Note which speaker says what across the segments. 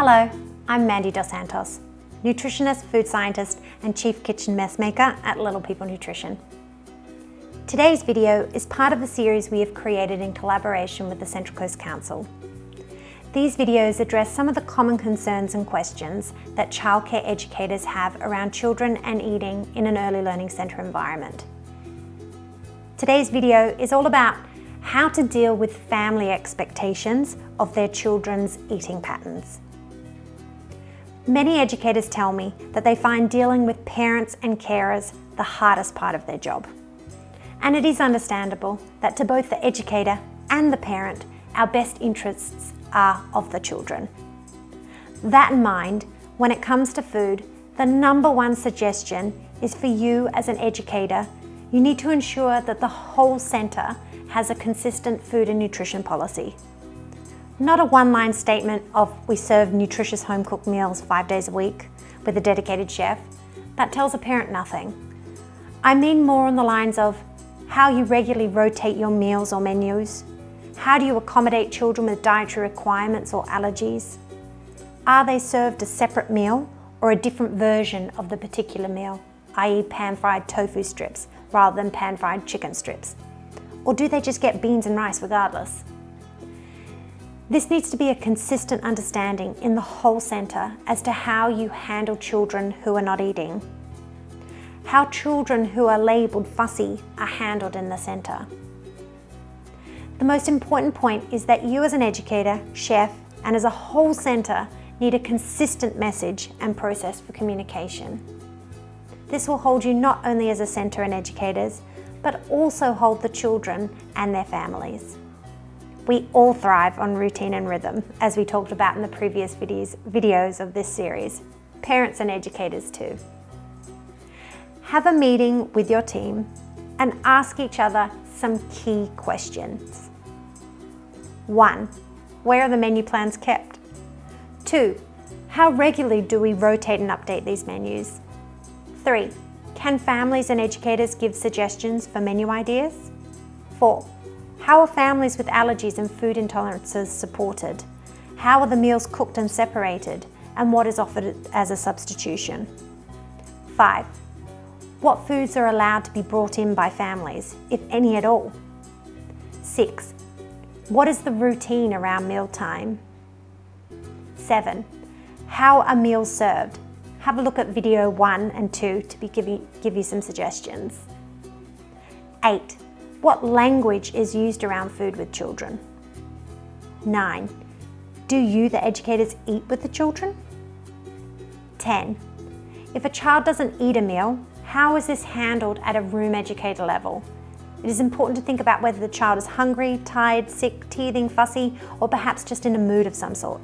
Speaker 1: Hello, I'm Mandy Dos Santos, nutritionist, food scientist, and chief kitchen mess maker at Little People Nutrition. Today's video is part of a series we have created in collaboration with the Central Coast Council. These videos address some of the common concerns and questions that childcare educators have around children and eating in an early learning centre environment. Today's video is all about how to deal with family expectations of their children's eating patterns. Many educators tell me that they find dealing with parents and carers the hardest part of their job. And it is understandable that to both the educator and the parent, our best interests are of the children. That in mind, when it comes to food, the number one suggestion is for you as an educator, you need to ensure that the whole centre has a consistent food and nutrition policy. Not a one-line statement of we serve nutritious home-cooked meals 5 days a week with a dedicated chef. That tells a parent nothing. I mean more on the lines of how you regularly rotate your meals or menus. How do you accommodate children with dietary requirements or allergies? Are they served a separate meal or a different version of the particular meal, i.e. pan-fried tofu strips rather than pan-fried chicken strips? Or do they just get beans and rice regardless? This needs to be a consistent understanding in the whole centre as to how you handle children who are not eating. How children who are labelled fussy are handled in the centre. The most important point is that you as an educator, chef, and as a whole centre need a consistent message and process for communication. This will hold you not only as a centre and educators, but also hold the children and their families. We all thrive on routine and rhythm, as we talked about in the previous videos of this series. Parents and educators too. Have a meeting with your team and ask each other some key questions. 1. Where are the menu plans kept? 2. How regularly do we rotate and update these menus? 3. Can families and educators give suggestions for menu ideas? 4. How are families with allergies and food intolerances supported? How are the meals cooked and separated? And what is offered as a substitution? 5. What foods are allowed to be brought in by families, if any at all? 6. What is the routine around mealtime? 7. How are meals served? Have a look at video 1 and 2 to give you some suggestions. 8. What language is used around food with children? 9. Do you, the educators, eat with the children? 10. If a child doesn't eat a meal, how is this handled at a room educator level? It is important to think about whether the child is hungry, tired, sick, teething, fussy, or perhaps just in a mood of some sort.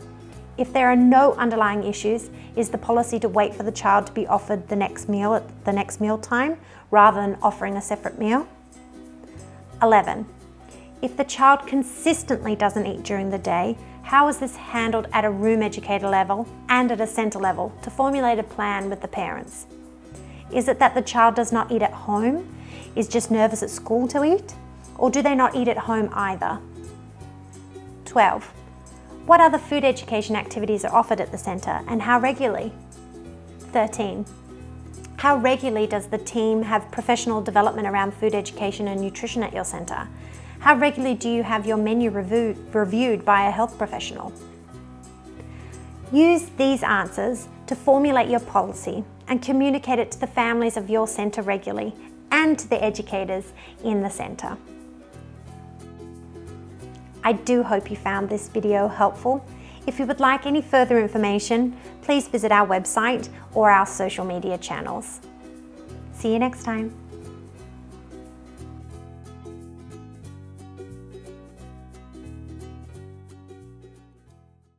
Speaker 1: If there are no underlying issues, is the policy to wait for the child to be offered the next meal at the next meal time rather than offering a separate meal? 11. If the child consistently doesn't eat during the day, how is this handled at a room educator level and at a centre level to formulate a plan with the parents? Is it that the child does not eat at home, is just nervous at school to eat, or do they not eat at home either? 12. What other food education activities are offered at the centre and how regularly? 13. How regularly does the team have professional development around food education and nutrition at your centre? How regularly do you have your menu reviewed by a health professional? Use these answers to formulate your policy and communicate it to the families of your centre regularly and to the educators in the centre. I do hope you found this video helpful. If you would like any further information, please visit our website or our social media channels. See you next time.